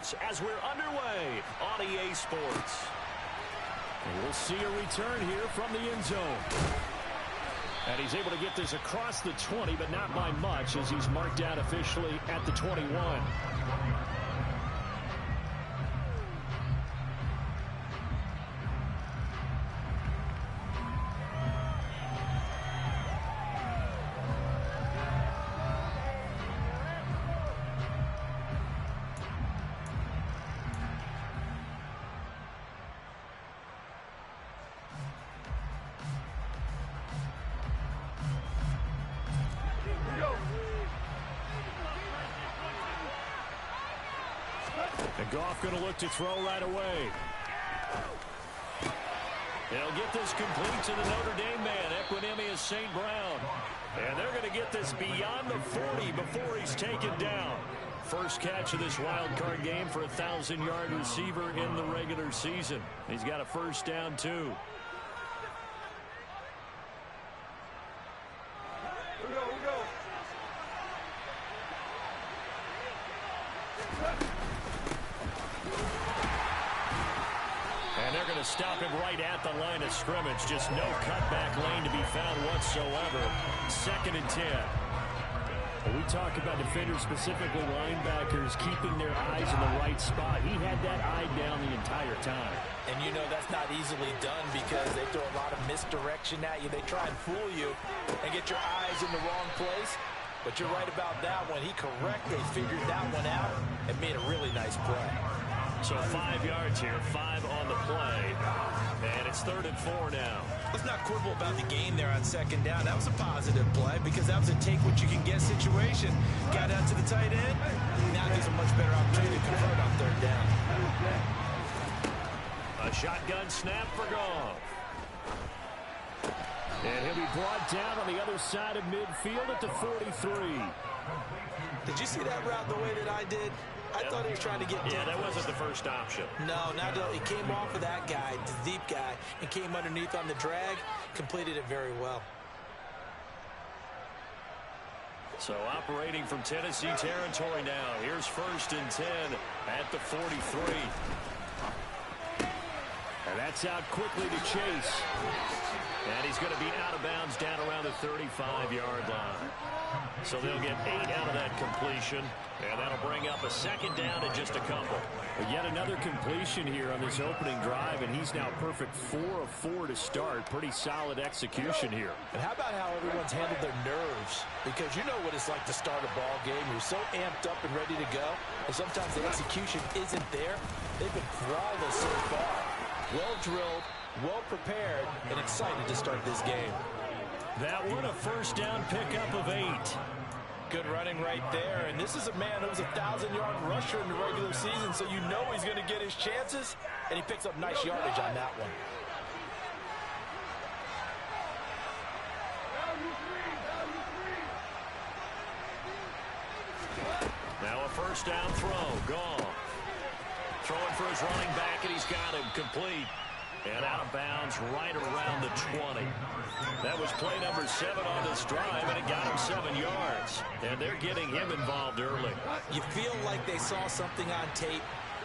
playoffs as we're underway on EA Sports. And we'll see a return here from the end zone. And he's able to get this across the 20, but not by much as he's marked out officially at the 21. And Goff going to look to throw right away. They'll get this complete to the Notre Dame man, Equinemius St. Brown. And they're going to get this beyond the 40 before he's taken down. First catch of this wild card game for a 1,000-yard receiver in the regular season. He's got a first down, too. Stop him right at the line of scrimmage. Just no cutback lane to be found whatsoever. 2nd and 10. When we talk about defenders, specifically linebackers, keeping their eyes in the right spot. He had that eye down the entire time. And you know that's not easily done because they throw a lot of misdirection at you. They try and fool you and get your eyes in the wrong place. But you're right about that one. He correctly figured that one out and made a really nice play. So 5 yards here, 5 on the play. And it's 3rd and 4 now. Let's not quibble about the gain there on 2nd down. That was a positive play because that was a take-what-you-can-get situation. Got out to the tight end. Now gives a much better opportunity to convert on 3rd down. A shotgun snap for Goff. And he'll be brought down on the other side of midfield at the 43. Did you see that route the way that I did? I thought he was trying to get deep. Yeah, that wasn't the first option. No, he came off of that guy, the deep guy, and came underneath on the drag, completed it very well. So operating from Tennessee territory now. Here's 1st and 10 at the 43. And that's out quickly to Chase. And he's going to be out of bounds down around the 35-yard line. So they'll get 8 out of that completion. And that'll bring up a 2nd down in just a couple. But yet another completion here on this opening drive, and he's now perfect 4 of 4 to start. Pretty solid execution here. And how about how everyone's handled their nerves? Because you know what it's like to start a ball game. You're so amped up and ready to go. And sometimes the execution isn't there. They've been flawless so far. Well drilled, well prepared, and excited to start this game. That one a first down pickup of 8. Good running right there. And this is a man who was a 1,000-yard rusher in the regular season, so you know he's going to get his chances. And he picks up nice yardage on that one. Now a first down throw. Gone. Throwing for his running back, and he's got him complete. And out of bounds right around the 20. That was play number 7 on this drive, and it got him 7 yards. And they're getting him involved early. You feel like they saw something on tape,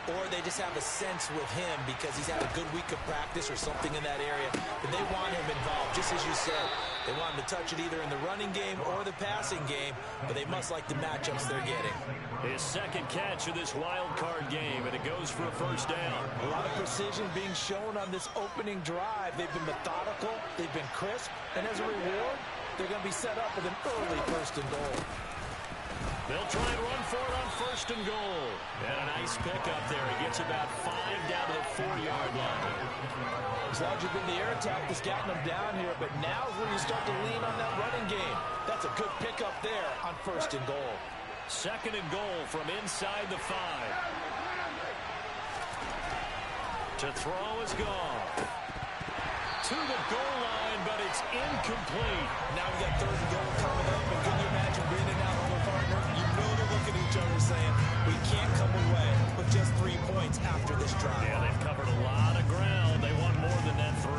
or they just have a sense with him because he's had a good week of practice or something in that area. But they want him involved, just as you said. They want him to touch it either in the running game or the passing game, but they must like the matchups they're getting. His 2nd catch of this wild card game, and it goes for a first down. A lot of precision being shown on this opening drive. They've been methodical, they've been crisp, and as a reward, they're going to be set up with an early 1st and goal. They'll try and run for it on 1st and goal. And a nice pickup there. He gets about 5 down to the 4-yard line. As long as you've been the air attack that's gotten them down here, but now's when you start to lean on that running game. That's a good pickup there on 1st and goal. 2nd and goal from inside the 5. To throw is gone. To the goal line, but it's incomplete. Now we got 3rd and goal coming up, and can you imagine Brandon out on their partner? You know they're looking at each other saying, we can't come away with just 3 points after this drive. Yeah, they've covered a lot of ground. They want more than that 3.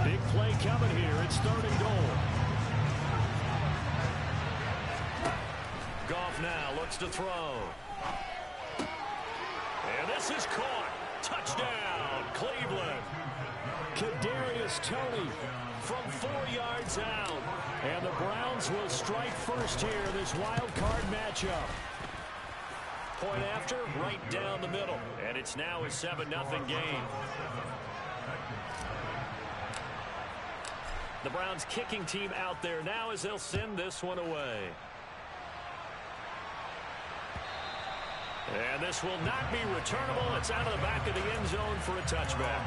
Big play coming here. It's 3rd and goal. Goff now looks to throw. And this is caught. Touchdown, Cleveland. Kadarius Toney from 4 yards out. And the Browns will strike first here, this wild card matchup. Point after, right down the middle. And it's now a 7-0 game. The Browns kicking team out there now as they'll send this one away. And this will not be returnable. It's out of the back of the end zone for a touchback.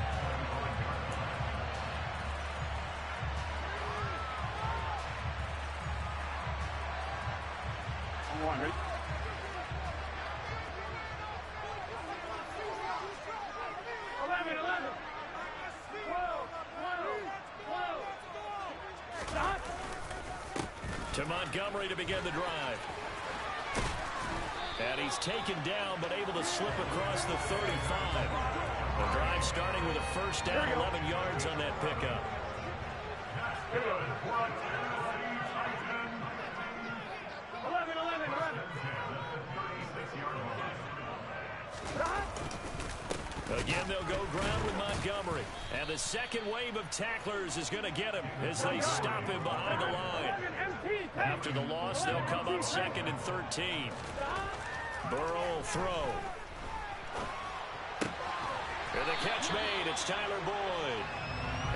To Montgomery to begin the drive. And he's taken down, but able to slip across the 35. The drive starting with a first down, 11 yards on that pickup. Again, they'll go ground with Montgomery. And the second wave of tacklers is going to get him as they stop him behind the line. After the loss, they'll come up 2nd and 13. Burrow will throw. And the catch made. It's Tyler Boyd.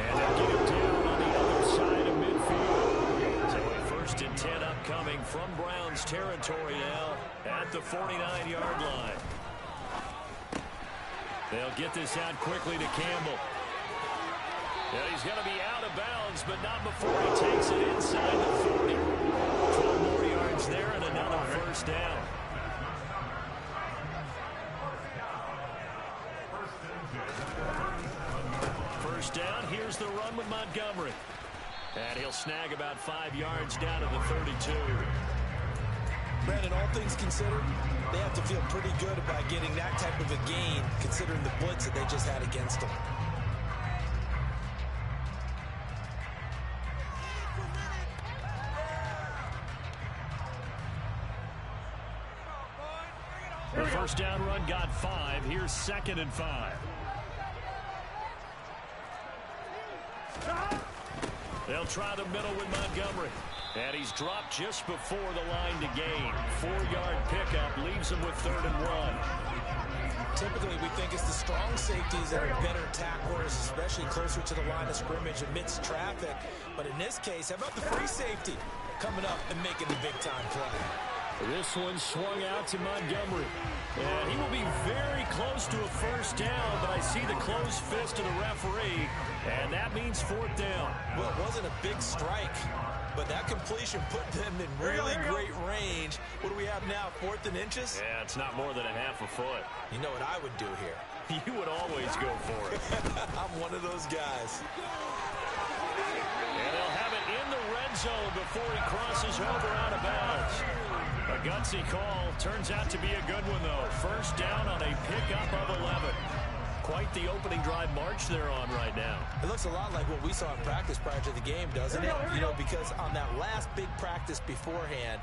And they'll get him down on the other side of midfield. So a 1st and 10 upcoming from Browns territory now at the 49-yard line. They'll get this out quickly to Campbell. Yeah, he's going to be out of bounds, but not before he takes it inside the 40. 12 more yards there and another first down. First down, here's the run with Montgomery. And he'll snag about 5 yards down to the 32. Brandon, all things considered, they have to feel pretty good about getting that type of a gain, considering the blitz that they just had against them. The first down run got 5. Here's 2nd and 5. They'll try the middle with Montgomery. And he's dropped just before the line to gain. 4-yard pickup leaves him with 3rd and 1. Typically, we think it's the strong safeties that are better tacklers, especially closer to the line of scrimmage amidst traffic. But in this case, how about the free safety coming up and making the big-time play? This one swung out to Montgomery. And he will be very close to a first down, but I see the closed fist of the referee, and that means 4th down. Well, it wasn't a big strike, but that completion put them in really great range. What do we have now, 4th and inches? Yeah, it's not more than a half a foot. You know what I would do here? You would always go for it. I'm one of those guys. And they'll have it in the red zone before he crosses over out of bounds. A gutsy call. Turns out to be a good one, though. First down on a pickup of 11. Quite the opening drive march they're on right now. It looks a lot like what we saw in practice prior to the game, doesn't it? You know, because on that last big practice beforehand,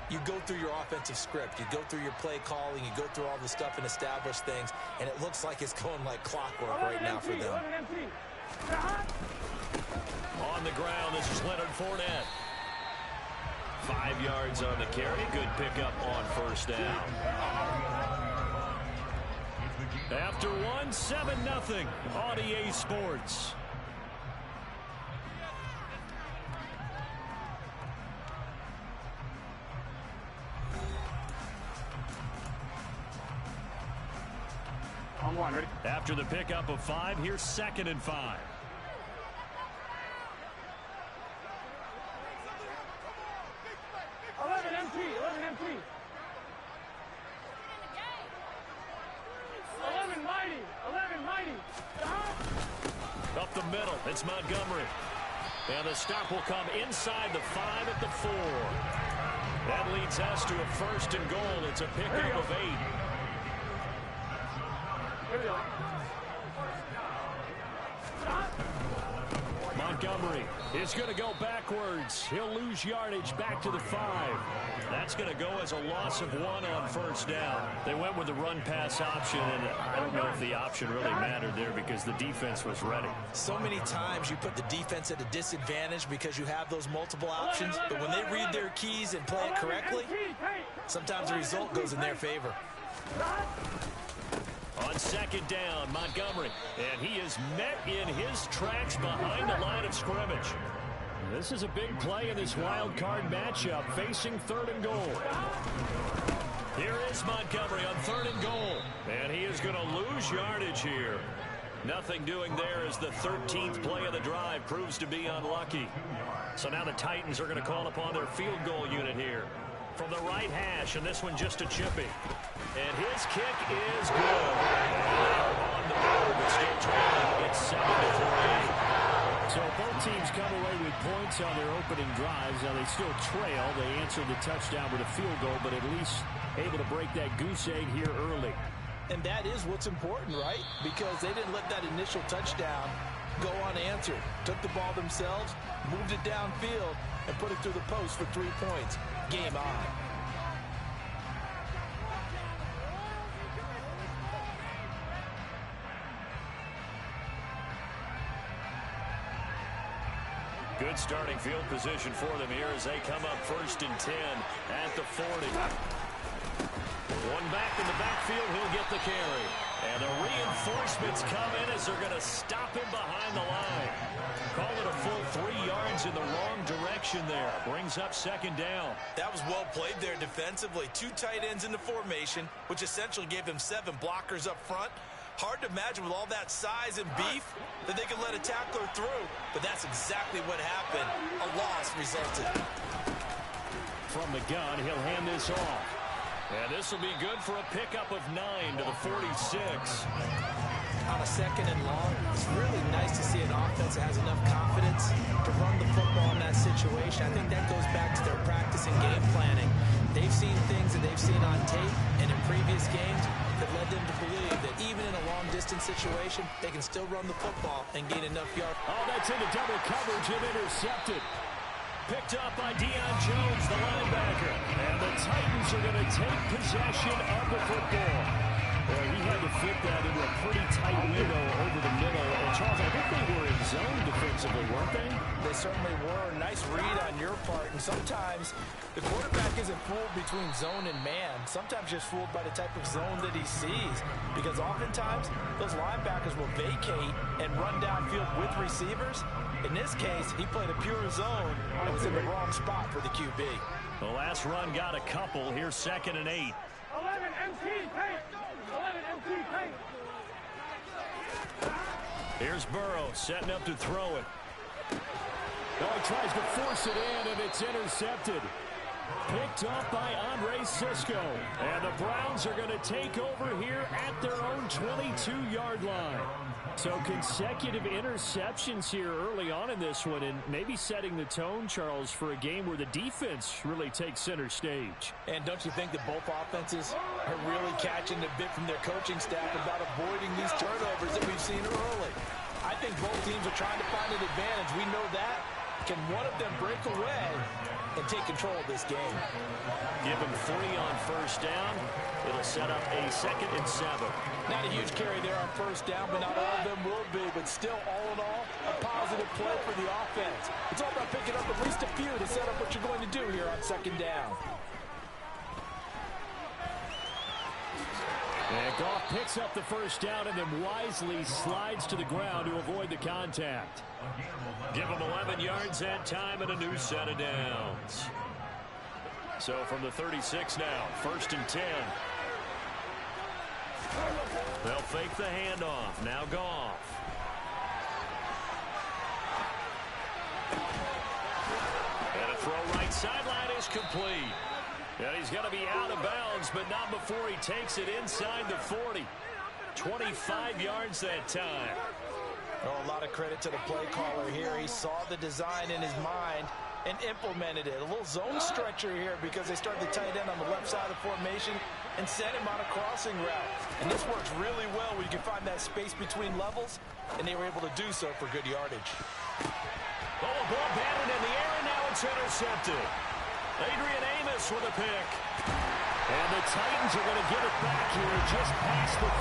you go through your offensive script. You go through your play calling. You go through all the stuff and establish things. And it looks like it's going like clockwork right now for them. On the ground, this is Leonard Fournette. 5 yards on the carry. Good pickup on first down. After one, 7-0 on EA Sports. On one, ready? After the pickup of 5, here's 2nd and 5. Up the middle, it's Montgomery. And the stop will come inside the 5 at the 4. That leads us to a 1st and goal. It's a pickup of 8. Montgomery is going to go backwards. He'll lose yardage back to the 5. That's going to go as a loss of 1 on first down. They went with the run-pass option, and I don't know if the option really mattered there because the defense was ready. So many times you put the defense at a disadvantage because you have those multiple options, but when they read their keys and play it correctly, sometimes the result goes in their favor. On second down, Montgomery, and he is met in his tracks behind the line of scrimmage. This is a big play in this wild card matchup, facing 3rd and goal. Here is Montgomery on 3rd and goal, and he is going to lose yardage here. Nothing doing there as the 13th play of the drive proves to be unlucky. So now the Titans are going to call upon their field goal unit here. From the right hash, and this one just a chippy. And his kick is good. On the board, but still trailing. It's 7-3. So both teams come away with points on their opening drives. Now they still trail. They answered the touchdown with a field goal, but at least able to break that goose egg here early. And that is what's important, right? Because they didn't let that initial touchdown go unanswered. Took the ball themselves, moved it downfield, and put it through the post for 3 points. Game on. Good starting field position for them here as they come up 1st and 10 at the 40. One back in the backfield, he'll get the carry. And the reinforcements come in as they're going to stop him behind the line. Call it a full 3 yards in the wrong direction there. Brings up 2nd down. That was well played there defensively. 2 tight ends in the formation, which essentially gave them 7 blockers up front. Hard to imagine with all that size and beef that they could let a tackler through. But that's exactly what happened. A loss resulted. From the gun, he'll hand this off. And this will be good for a pickup of 9 to the 46. On a 2nd and long, it's really nice to see an offense that has enough confidence to run the football in that situation. I think that goes back to their practice and game planning. They've seen things that they've seen on tape and in previous games that led them to believe that even in a long-distance situation, they can still run the football and gain enough yards. Oh, that's into double coverage and intercepted. Picked up by Deion Jones, the linebacker. And the Titans are going to take possession of the football. Boy, he had to fit that into a pretty tight window over the middle. And Charles, I think they were in zone defensively, weren't they? They certainly were. Nice read on your part. And sometimes the quarterback isn't fooled between zone and man. Sometimes just fooled by the type of zone that he sees. Because oftentimes, those linebackers will vacate and run downfield with receivers. In this case, he played a pure zone and was in the wrong spot for the QB. The last run got a couple. Here's 2nd and 8. 11 MT paint. 11 MT paint. Here's Burrow setting up to throw it. Oh, he tries to force it in, and it's intercepted. Picked up by Andre Cisco. And the Browns are going to take over here at their own 22-yard line. So consecutive interceptions here early on in this one, and maybe setting the tone, Charles, for a game where the defense really takes center stage. And don't you think that both offenses are really catching the bit from their coaching staff about avoiding these turnovers that we've seen early? I think both teams are trying to find an advantage. We know that. Can one of them break away and take control of this game? Give him 3 on first down. It'll set up a 2nd and 7. Not a huge carry there on first down, but not all of them will be. But still, all in all, a positive play for the offense. It's all about picking up at least a few to set up what you're going to do here on 2nd down. And Goff picks up the first down and then wisely slides to the ground to avoid the contact. Give him 11 yards that time and a new set of downs. So from the 36 now, 1st and 10. They'll fake the handoff. Now Goff. And a throw right sideline is complete. And he's going to be out of bounds, but not before he takes it inside the 40. 25 yards that time. Oh, a lot of credit to the play caller here. He saw the design in his mind and implemented it. A little zone stretcher here because they started the tight end on the left side of the formation and sent him on a crossing route. And this works really well when you can find that space between levels, and they were able to do so for good yardage. It's intercepted. Adrian Amos with a pick. And the Titans are going to get it back here just past the 45.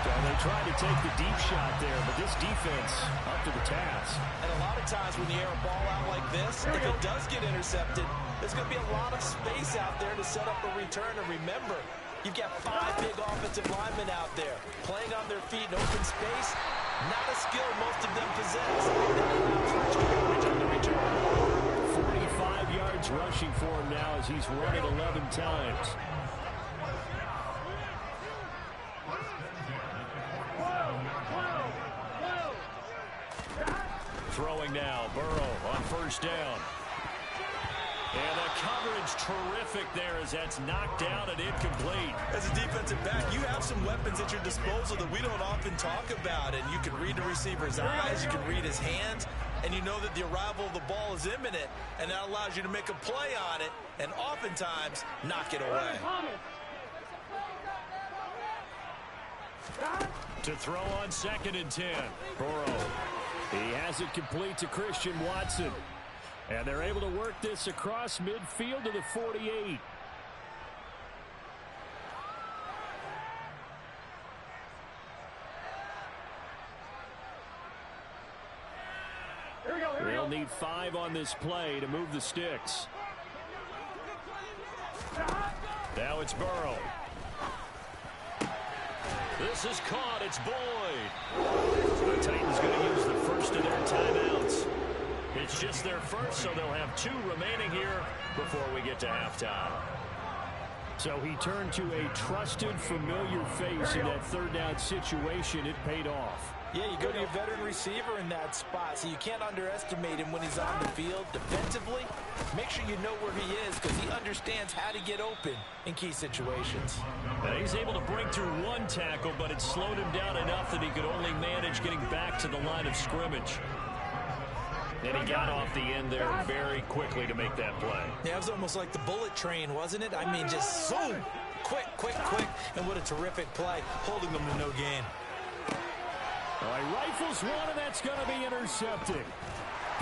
So they tried to take the deep shot there, but this defense up to the task. And a lot of times when you air a ball out like this, if it does get intercepted, there's going to be a lot of space out there to set up a return. And remember, you've got 5 big offensive linemen out there playing on their feet in open space. Not a skill most of them possess. That allows for extra yardage on the return. 45 yards rushing for him now as he's run it 11 times. Throwing now, Burrow on first down. And the coverage terrific there as that's knocked down and incomplete. As a defensive back, you have some weapons at your disposal that we don't often talk about. And you can read the receiver's eyes, you can read his hands, and you know that the arrival of the ball is imminent, and that allows you to make a play on it and oftentimes knock it away. To throw on 2nd and 10. Burrow. He has it complete to Christian Watson. And they're able to work this across midfield to the 48. They'll need 5 on this play to move the sticks. Now it's Burrow. This is caught. It's Boyd. The Titans going to use the first of their timeouts. It's just their first, so they'll have 2 remaining here before we get to halftime. So he turned to a trusted, familiar face in that 3rd down situation. It paid off. Yeah, you go to your veteran receiver in that spot, so you can't underestimate him when he's on the field. Defensively, make sure you know where he is because he understands how to get open in key situations. He's able to break through 1 tackle, but it slowed him down enough that he could only manage getting back to the line of scrimmage. And he got off the end there very quickly to make that play. Yeah, it was almost like the bullet train, wasn't it? I mean, just zoom, quick, and what a terrific play, holding them to no gain. All right, rifles one, and that's going to be intercepted.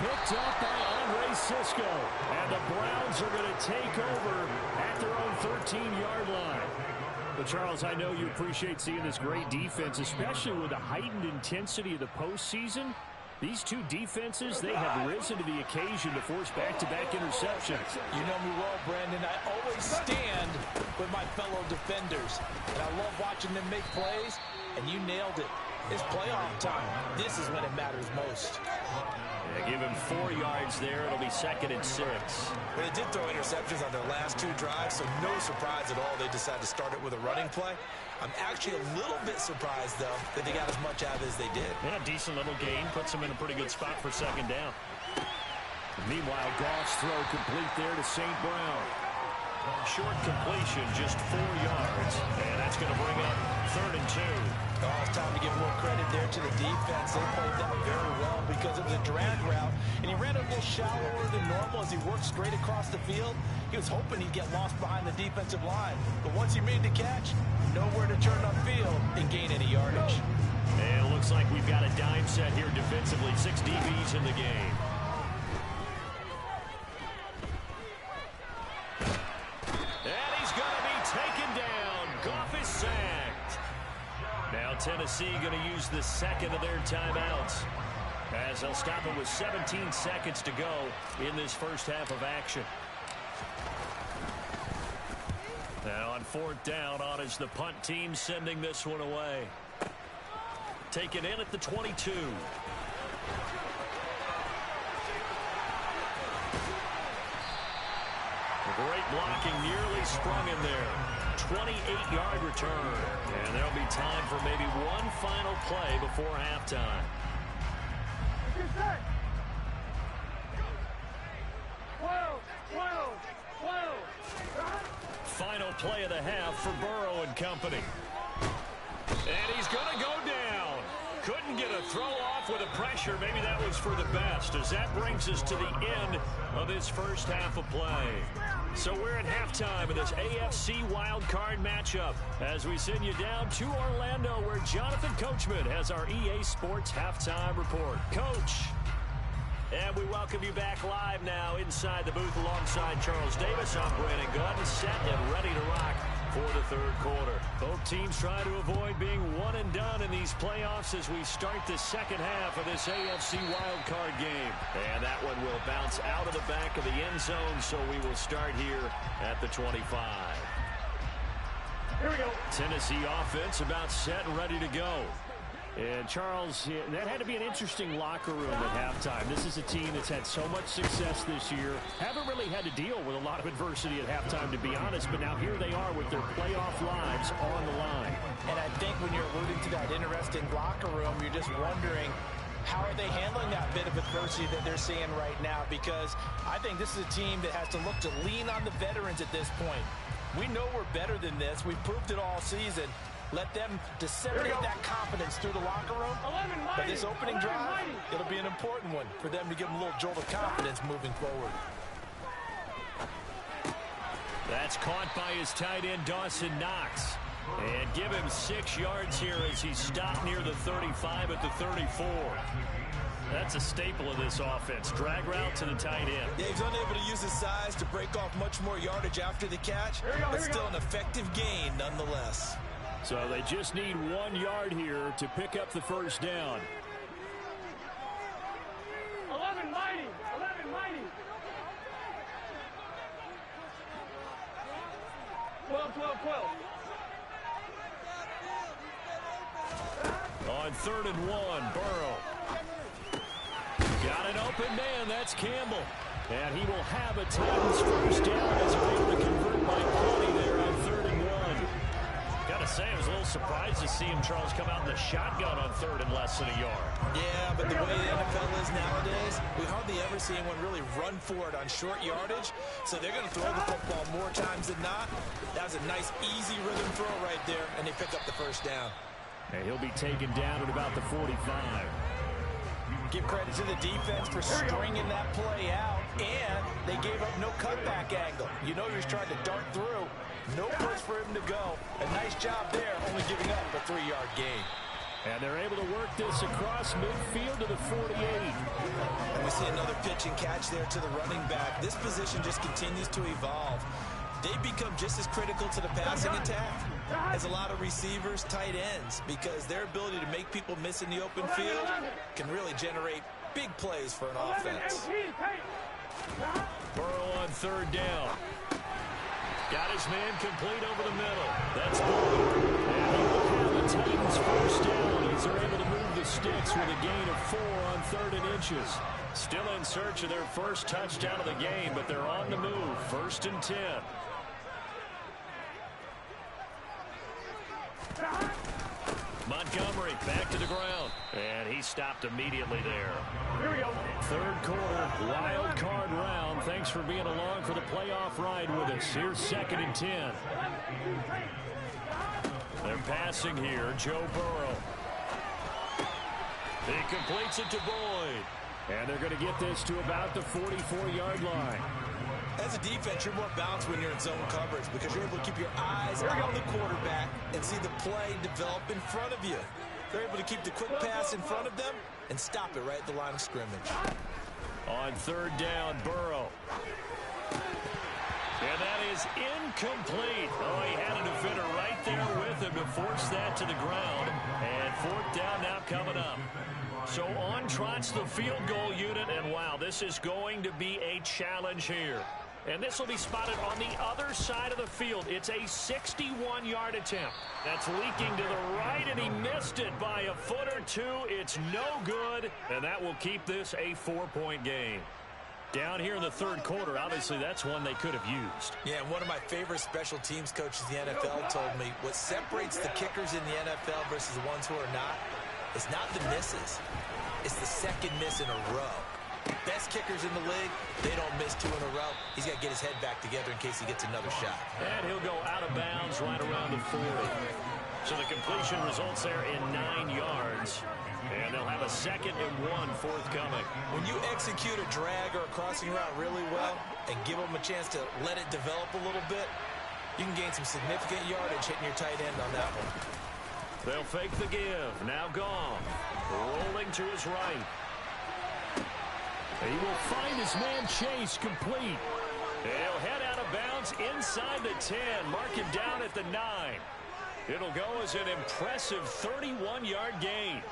Picked up by Andre Cisco. And the Browns are going to take over at their own 13-yard line. But, Charles, I know you appreciate seeing this great defense, especially with the heightened intensity of the postseason. These 2 defenses, they have risen to the occasion to force back-to-back interceptions. You know me well, Brandon. I always stand with my fellow defenders. And I love watching them make plays, and you nailed it. It's playoff time. This is when it matters most. Yeah, give him 4 yards there. It'll be 2nd and 6. Well, they did throw interceptions on their last 2 drives, so no surprise at all they decided to start it with a running play. I'm actually a little bit surprised, though, that they got as much out of it as they did. Yeah, decent little gain. Puts them in a pretty good spot for 2nd down. Meanwhile, Goff's throw complete there to St. Brown. Short completion, just 4 yards. And that's going to bring up 3rd and 2. Oh, it's time to give more credit there to the defense. They played that very well because it was a drag route. And he ran a little shallower than normal as he worked straight across the field. He was hoping he'd get lost behind the defensive line. But once he made the catch, nowhere to turn upfield and gain any yardage. And it looks like we've got a dime set here defensively. 6 DBs in the game. And he's going to be taken down. Goff is sacked. Now Tennessee going to use the 2nd of their timeouts as they'll stop it with 17 seconds to go in this first half of action. Now on 4th down, on is the punt team sending this one away. Taken in at the 22. Great blocking, nearly sprung in there. 28-yard return. And there'll be time for maybe one final play before halftime. Final play of the half for Burrow and company. And he's going to go down. Couldn't get a throw off with the pressure. Maybe that was for the best, as that brings us to the end of this first half of play. So we're at halftime of this AFC wildcard matchup as we send you down to Orlando, where Jonathan Coachman has our EA Sports halftime report. Coach, And we welcome you back live now inside the booth alongside Charles Davis. I'm Brandon Gaudin, set and ready to rock for the third quarter. Both teams trying to avoid being one and done in these playoffs as we start the second half of this AFC wildcard game. And that one will bounce out of the back of the end zone, so we will start here at the 25. Here we go. Tennessee offense about set and ready to go. And, Charles, that had to be an interesting locker room at halftime. This is a team that's had so much success this year. Haven't really had to deal with a lot of adversity at halftime, to be honest. But now here they are with their playoff lives on the line. And I think when you're alluding to that interesting locker room, you're just wondering, how are they handling that bit of adversity that they're seeing right now? Because I think this is a team that has to look to lean on the veterans at this point. We know we're better than this. We've proved it all season. Let them disseminate that confidence through the locker room. But this opening drive, it'll be an important one for them to give them a little jolt of confidence moving forward. That's caught by his tight end, Dawson Knox. And give him 6 yards here as he's stopped near the 35 at the 34. That's a staple of this offense. Drag route to the tight end. Yeah, he's unable to use his size to break off much more yardage after the catch. But still an effective gain nonetheless. So they just need 1 yard here to pick up the first down. 11 mighty. 11 mighty. 12, 12, 12. On 3rd and 1, Burrow. Got an open man. That's Campbell. And he will have a Titans first down as they're able to convert by plenty there on 3rd and 1. Gotta say, I was a little surprised to see him, Charles, come out in the shotgun on 3rd and less than a yard. Yeah, but the way the NFL is nowadays, we hardly ever see anyone really run for it on short yardage. So they're going to throw the football more times than not. That was a nice, easy rhythm throw right there, and they pick up the first down. And he'll be taken down at about the 45. Give credit to the defense for stringing that play out, and they gave up no cutback angle. You know you're trying to dart through. No place for him to go. A nice job there, only giving up a 3-yard gain. And they're able to work this across midfield to the 48. And we see another pitch and catch there to the running back. This position just continues to evolve. They become just as critical to the passing attack as a lot of receivers, tight ends, because their ability to make people miss in the open field can really generate big plays for an offense. Burrow on 3rd down. Got his man complete over the middle. That's Bogh. And he will have the Titans first down as they're able to move the sticks with a gain of 4 on 3rd and inches. Still in search of their first touchdown of the game, but they're on the move. 1st and 10. Montgomery back to the ground. And he stopped immediately there. Here we go. 3rd quarter, wild card round. Thanks for being along for the playoff ride with us. Here's 2nd and 10. They're passing here. Joe Burrow. He completes it to Boyd. And they're going to get this to about the 44-yard line. As a defense, you're more balanced when you're in zone coverage because you're able to keep your eyes on the quarterback and see the play develop in front of you. They're able to keep the quick pass in front of them and stop it right at the line of scrimmage. On 3rd down, Burrow. And that is incomplete. Oh, he had a defender right there with him to force that to the ground. And 4th down now coming up. So on trots the field goal unit, and wow, this is going to be a challenge here. And this will be spotted on the other side of the field. It's a 61-yard attempt. That's leaking to the right, and he missed it by a foot or two. It's no good, and that will keep this a 4-point game. Down here in the 3rd quarter, obviously that's one they could have used. Yeah, one of my favorite special teams coaches in the NFL told me what separates the kickers in the NFL versus the ones who are not is not the misses. It's the 2nd miss in a row. Best kickers in the league, they don't miss 2 in a row. He's got to get his head back together in case he gets another shot. And he'll go out of bounds right around the 40. So the completion results there in 9 yards. And they'll have a 2nd and 1 forthcoming. When you execute a drag or a crossing route really well and give them a chance to let it develop a little bit, you can gain some significant yardage hitting your tight end on that one. They'll fake the give. Now Gong. Rolling to his right. He will find his man Chase complete. He'll head out of bounds inside the 10. Mark him down at the 9. It'll go as an impressive 31-yard gain.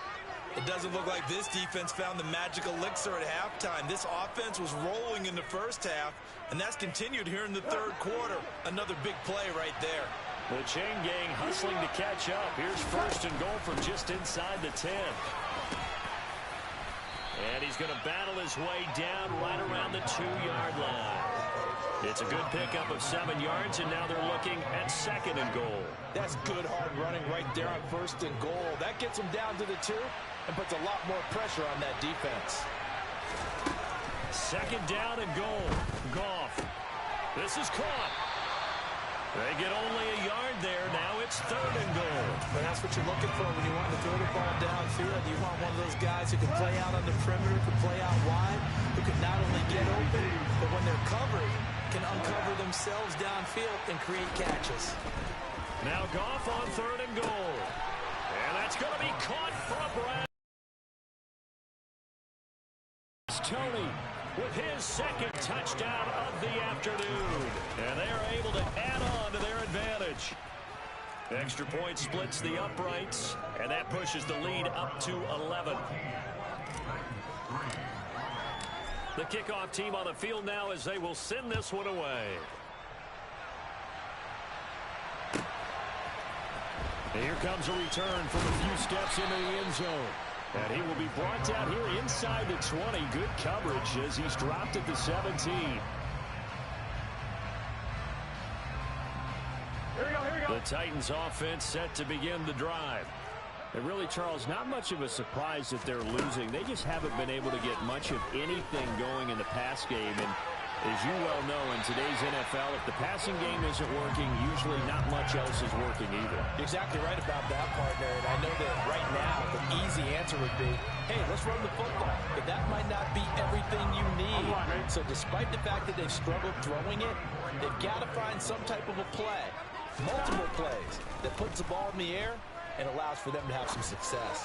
It doesn't look like this defense found the magic elixir at halftime. This offense was rolling in the first half, and that's continued here in the third quarter. Another big play right there. The chain gang hustling to catch up. Here's first and goal from just inside the 10. And he's going to battle his way down right around the 2-yard line. It's a good pickup of 7 yards, and now they're looking at second and goal. That's good hard running right there on first and goal. That gets them down to the 2 and puts a lot more pressure on that defense. Second down and goal. Goff. This is caught. They get only a yard there. Now it's third and goal. But that's what you're looking for when you want to throw the ball downfield. You want one of those guys who can play out on the perimeter, can play out wide, who can not only get open, but when they're covered, can uncover themselves downfield and create catches. Now Goff on third and goal. And that's going to be caught for a Brown. Tony with his second touchdown of the afternoon. And they are able to add on to their advantage. Extra point splits the uprights, and that pushes the lead up to 11. The kickoff team on the field now as they will send this one away. Here comes a return from a few steps into the end zone. And he will be brought down here inside the 20. Good coverage as he's dropped at the 17. Here we go. The Titans offense set to begin the drive. And really, Charles, not much of a surprise that they're losing. They just haven't been able to get much of anything going in the pass game. And as you well know, in today's NFL, if the passing game isn't working, usually not much else is working either. You're exactly right about that, partner. And I know that right now the easy answer would be, hey, let's run the football. But that might not be everything you need. So despite the fact that they've struggled throwing it, they've got to find some type of a play, multiple plays, that puts the ball in the air and allows for them to have some success.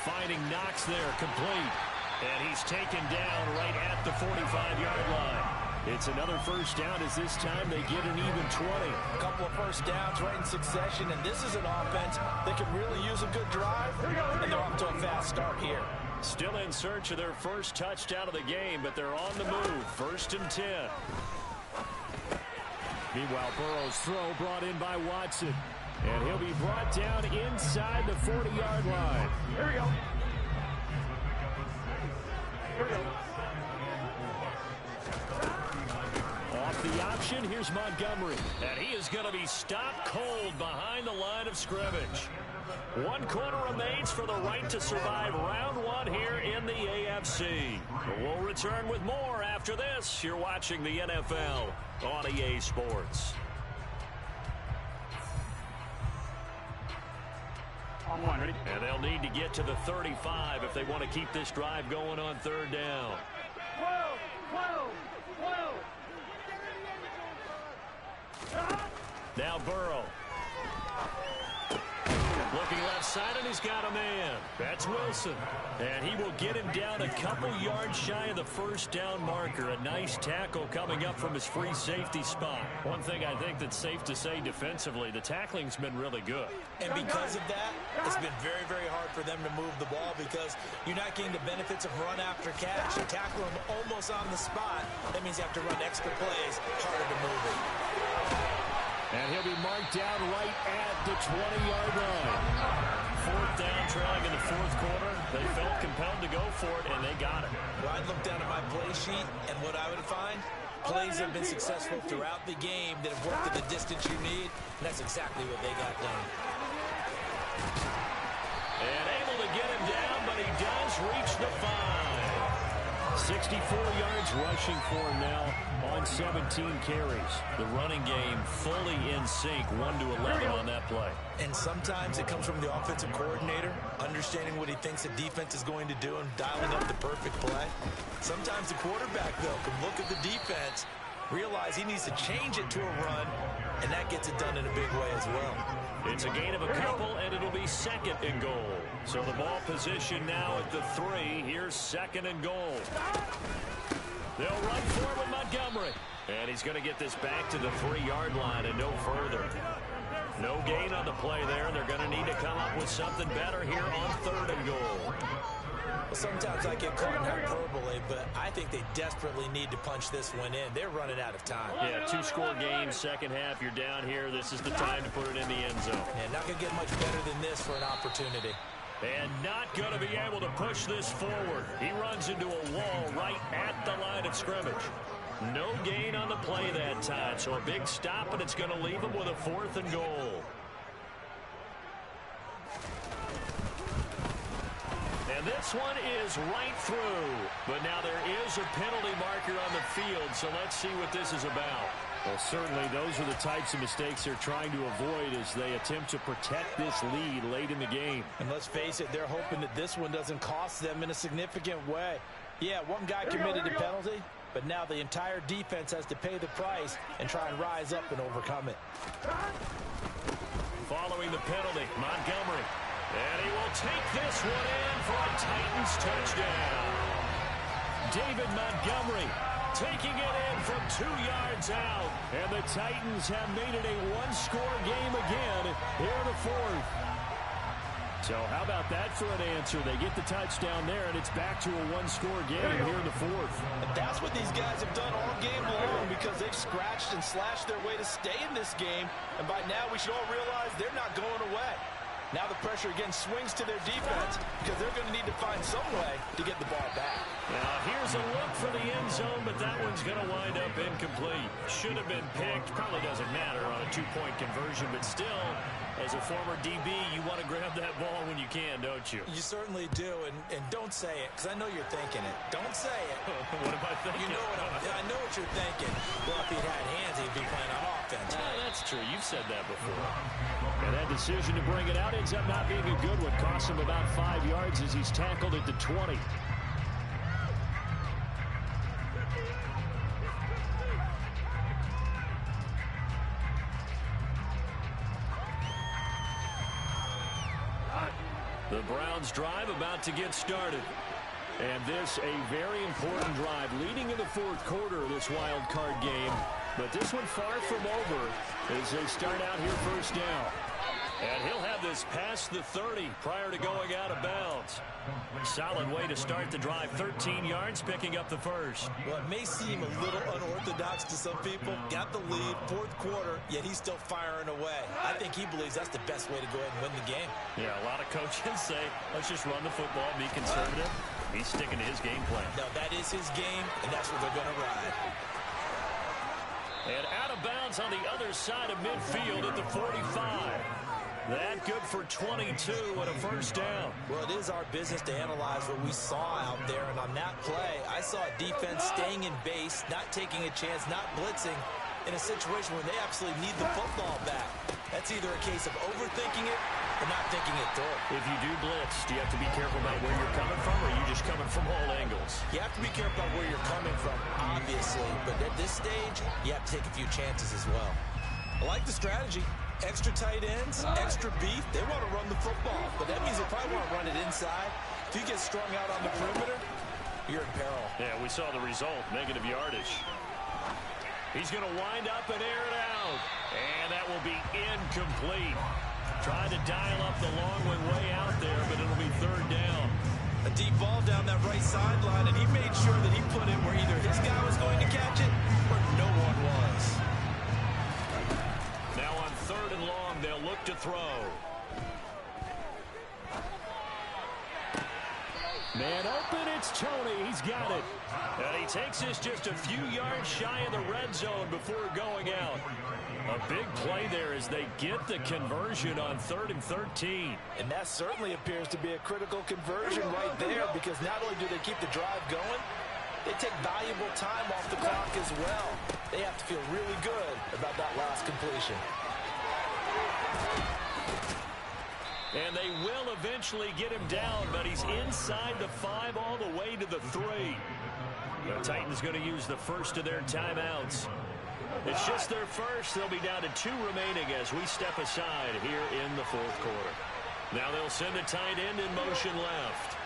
Finding Knox there, complete. And he's taken down right at the 45-yard line. It's another first down as this time they get an even 20. A couple of first downs right in succession, and this is an offense that can really use a good drive, and they're off to a fast start here. Still in search of their first touchdown of the game, but they're on the move. First and 10. Meanwhile, Burrow's throw brought in by Watson. And he'll be brought down inside the 40-yard line. Here we go. Off the option, here's Montgomery. And he is going to be stopped cold behind the line of scrimmage. 1 quarter remains for the right to survive round 1 here in the AFC. We'll return with more after this. You're watching the NFL on EA Sports. Ready? And they'll need to get to the 35 if they want to keep this drive going on third down. 12. Now Burrow. Looking left side, and he's got a man. That's Wilson. And he will get him down a couple yards shy of the first down marker. A nice tackle coming up from his free safety spot. One thing I think that's safe to say defensively, the tackling's been really good. And because of that, it's been very, very hard for them to move the ball because you're not getting the benefits of run after catch. You tackle them almost on the spot. That means you have to run extra plays, harder to move it. And he'll be marked down right at the 20-yard line. Fourth down, trailing in the fourth quarter. They felt compelled to go for it, and they got it. Well, I'd look down at my play sheet, and what I would find, plays have been successful throughout the game that have worked at the distance you need, and that's exactly what they got done. And able to get him down, but he does reach the 5. 64 yards rushing for him now on 17 carries. The running game fully in sync, 1 to 11 on that play. And sometimes it comes from the offensive coordinator, understanding what he thinks the defense is going to do and dialing up the perfect play. Sometimes the quarterback, though, can look at the defense, realize he needs to change it to a run, and that gets it done in a big way as well. It's a gain of a couple, and it'll be second and goal. So the ball position now at the 3. Here's 2nd and goal. They'll run for it with Montgomery. And he's going to get this back to the 3-yard line and no further. No gain on the play there. They're going to need to come up with something better here on 3rd and goal. Well, sometimes I get caught in hyperbole, but I think they desperately need to punch this one in. They're running out of time. Yeah, 2-score game, second half. You're down here. This is the time to put it in the end zone. And not going to get much better than this for an opportunity. And not going to be able to push this forward. He runs into a wall right at the line of scrimmage. No gain on the play that time, so a big stop, and it's going to leave him with a 4th and goal. And this one is right through. But now there is a penalty marker on the field, so let's see what this is about. Well, certainly those are the types of mistakes they're trying to avoid as they attempt to protect this lead late in the game. And let's face it, they're hoping that this one doesn't cost them in a significant way. Yeah, one guy committed a penalty, but now the entire defense has to pay the price and try and rise up and overcome it. Following the penalty, Montgomery. And he will take this one in for a Titans touchdown. David Montgomery taking it in from 2 yards out. And the Titans have made it a 1-score game again here in the 4th. So how about that for an answer? They get the touchdown there, and it's back to a 1-score game here in the 4th. And that's what these guys have done all game long because they've scratched and slashed their way to stay in this game. And by now we should all realize they're not going away. Now the pressure again swings to their defense because they're going to need to find some way to get the ball back. Now here's a look for the end zone, but that one's going to wind up incomplete. Should have been picked. Probably doesn't matter on a 2-point conversion, but still, as a former DB, you want to grab that ball when you can, don't you? You certainly do, and don't say it, because I know you're thinking it. Don't say it. What am I thinking? You know I know what you're thinking. Well, if he'd had hands, he'd be playing on offense. That's true. You've said that before. And that decision to bring it out ends up not being a good one. Costs him about 5 yards as he's tackled at the 20. The Browns drive about to get started. And this a very important drive leading in the 4th quarter of this wild card game. But this one far from over as they start out here first down. And he'll have this past the 30 prior to going out of bounds. Solid way to start the drive. 13 yards, picking up the first. Well, it may seem a little unorthodox to some people. Got the lead, 4th quarter, yet he's still firing away. I think he believes that's the best way to go ahead and win the game. Yeah, a lot of coaches say, let's just run the football, be conservative. He's sticking to his game plan. No, that is his game, and that's what they're going to ride. And out of bounds on the other side of midfield at the 45. That good for 22 and a first down. Well, it is our business to analyze what we saw out there, and on that play, I saw a defense staying in base, not taking a chance, not blitzing, in a situation where they absolutely need the football back. That's either a case of overthinking it or not thinking it through. If you do blitz, do you have to be careful about where you're coming from, or are you just coming from all angles? You have to be careful about where you're coming from, obviously, but at this stage, you have to take a few chances as well. I like the strategy. Extra tight ends, extra beef. They want to run the football, but that means they probably want to run it inside. If you get strung out on the perimeter, you're in peril. Yeah, we saw the result, negative yardage. He's going to wind up and air it out, and that will be incomplete. Trying to dial up the long one way out there, but it'll be 3rd down. A deep ball down that right sideline, and he made sure that he put it where either his guy was going to catch it or no one was. Now on 3rd and long, they'll look to throw. Man open, it's Tony. He's got it. And he takes this just a few yards shy of the red zone before going out. A big play there as they get the conversion on 3rd and 13. And that certainly appears to be a critical conversion right there, because not only do they keep the drive going, they take valuable time off the clock as well. They have to feel really good about that last completion. And they will eventually get him down, but he's inside the 5 all the way to the 3. The Titans going to use the first of their timeouts. It's just their first. They'll be down to 2 remaining as we step aside here in the 4th quarter. Now they'll send a tight end in motion left.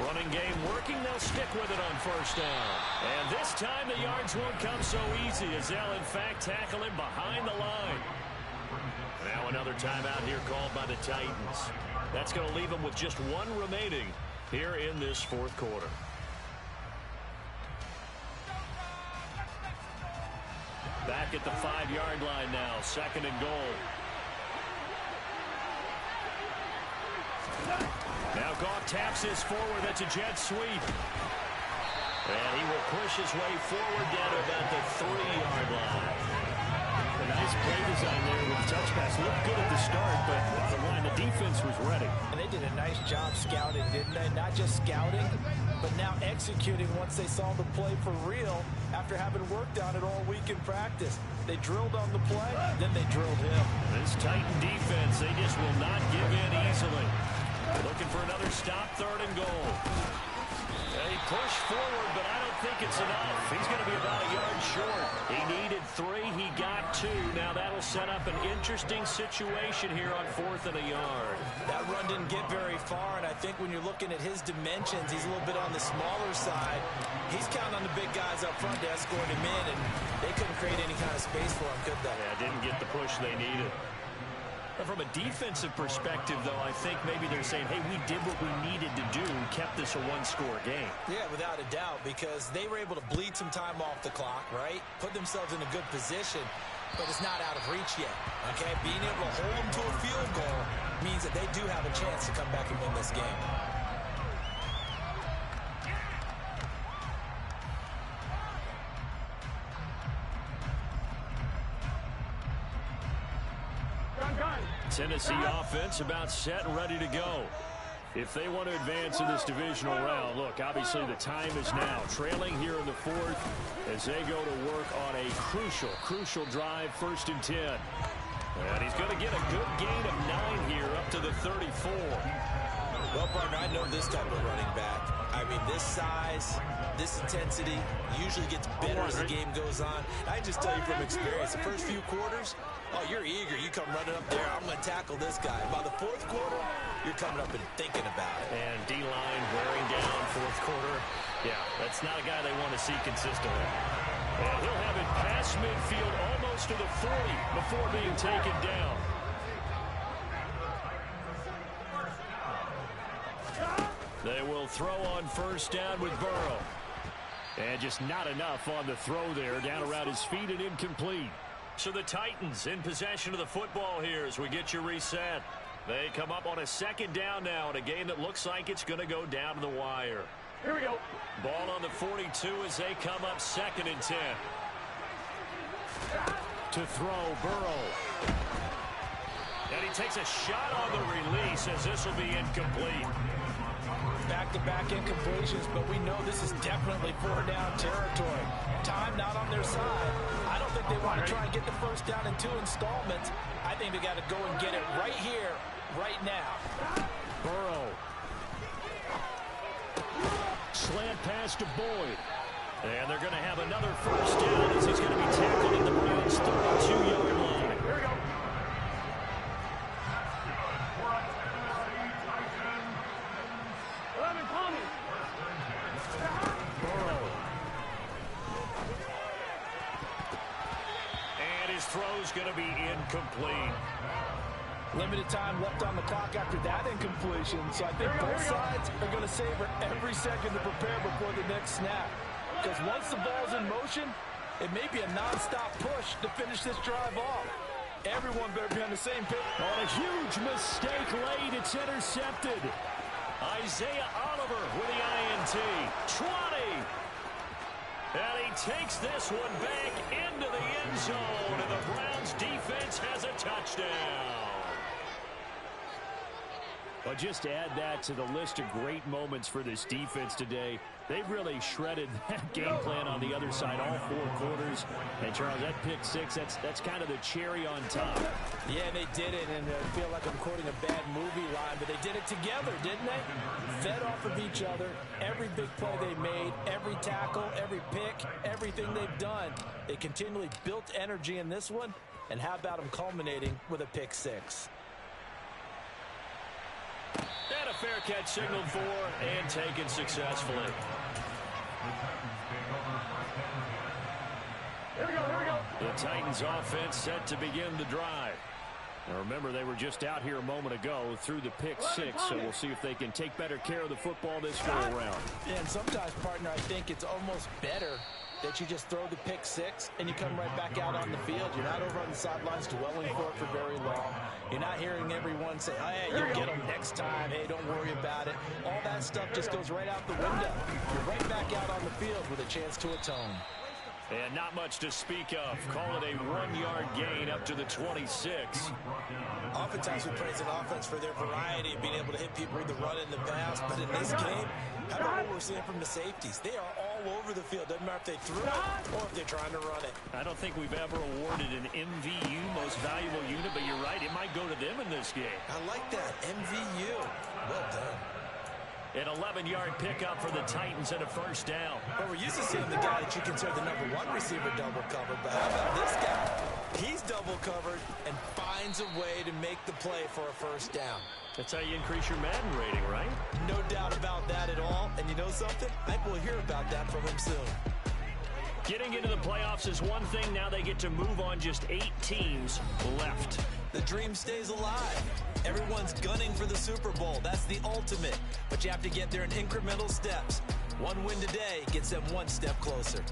Running game working. They'll stick with it on first down. And this time the yards won't come so easy as they'll, in fact, tackle him behind the line. Now another timeout here called by the Titans. That's going to leave them with just one remaining here in this fourth quarter. Back at the 5-yard line now. Second and goal. Now Bogh taps this forward. That's a jet sweep. And he will push his way forward down to about the 3-yard line. A nice play design there with the touch pass. Looked good at the start, but the defense was ready. And they did a nice job scouting, didn't they? Not just scouting, but now executing once they saw the play for real after having worked on it all week in practice. They drilled on the play, then they drilled him. This Titan defense, they just will not give in easily. Looking for another stop, third and goal. He pushed forward, but I don't think it's enough. He's going to be about a yard short. He needed 3. He got 2. Now that'll set up an interesting situation here on 4th and a yard. That run didn't get very far, and I think when you're looking at his dimensions, he's a little bit on the smaller side. He's counting on the big guys up front to escort him in, and they couldn't create any kind of space for him, could they? Yeah, didn't get the push they needed. From a defensive perspective, though, I think maybe they're saying, hey, we did what we needed to do and kept this a one-score game. Yeah, without a doubt, because they were able to bleed some time off the clock, right? Put themselves in a good position, but it's not out of reach yet, okay? Being able to hold them to a field goal means that they do have a chance to come back and win this game. Tennessee offense about set and ready to go. If they want to advance in this divisional round, look, obviously the time is now. Trailing here in the 4th as they go to work on a crucial drive, 1st and 10. And he's going to get a good gain of 9 here up to the 34. Well, partner, I know this type of running back. I mean, this size, this intensity usually gets better as the game goes on. I just tell you from experience, the first few quarters, oh, you're eager. You come running up there. I'm going to tackle this guy. By the 4th quarter, you're coming up and thinking about it. And D-line wearing down 4th quarter. Yeah, that's not a guy they want to see consistently. And he'll have it past midfield almost to the 40 before being taken down. They will throw on 1st down with Burrow. And just not enough on the throw there. Down around his feet and incomplete. So the Titans in possession of the football here as we get you reset. They come up on a 2nd down now in a game that looks like it's going to go down to the wire. Here we go. Ball on the 42 as they come up 2nd and 10. To throw, Burrow. And he takes a shot on the release as this will be incomplete. Back-to-back incompletions, but we know this is definitely 4-down territory. Time not on their side. I don't think they want to try and get the 1st down in 2 installments. I think they got to go and get it right here, right now. Burrow. Slant pass to Boyd. And they're going to have another 1st down as he's going to be tackled at the Browns' 32-yard line. Here we go. Throw's going to be incomplete. Limited time left on the clock after that incompletion, so I think both sides are going to savor every second to prepare before the next snap. Because once the ball's in motion, it may be a non-stop push to finish this drive off. Everyone better be on the same page. On a huge mistake late, it's intercepted. Isaiah Oliver with the INT. 20. And he takes this one back into the end zone, and the Browns defense has a touchdown. But just to add that to the list of great moments for this defense today, they've really shredded that game plan on the other side all 4 quarters. And, Charles, that pick 6, that's kind of the cherry on top. Yeah, they did it, and I feel like I'm quoting a bad movie line, but they did it together, didn't they? Fed off of each other, every big play they made, every tackle, every pick, everything they've done. They continually built energy in this one, and how about them culminating with a pick 6? fair catch signaled for and taken successfully. Here we go. The Titans offense set to begin the drive. Now remember, they were just out here a moment ago through the pick six, so we'll see if they can take better care of the football this go around. Yeah, and sometimes, partner, I think it's almost better that you just throw the pick six and you come right back out on the field. You're not over on the sidelines dwelling for it for very long. You're not hearing everyone say, hey, you'll get them next time. Hey, don't worry about it. All that stuff just goes right out the window. You're right back out on the field with a chance to atone. And not much to speak of. Call it a 1-yard gain up to the 26. Oftentimes we praise an offense for their variety of being able to hit people with the run and the pass. But in this game, how about what we're seeing from the safeties? They are all over the field. Doesn't matter if they threw it or if they're trying to run it. I don't think we've ever awarded an MVU, most valuable unit, but you're right, it might go to them in this game. I like that. MVU. Well done. An 11-yard pickup for the Titans and a first down. Well, we're used to seeing the guy that you consider the #1 receiver double covered, but how about this guy? He's double covered and finds a way to make the play for a first down. That's how you increase your Madden rating, right? No doubt about that at all. And you know something? I think we'll hear about that from him soon. Getting into the playoffs is one thing. Now they get to move on. Just 8 teams left. The dream stays alive. Everyone's gunning for the Super Bowl. That's the ultimate. But you have to get there in incremental steps. One win today gets them one step closer.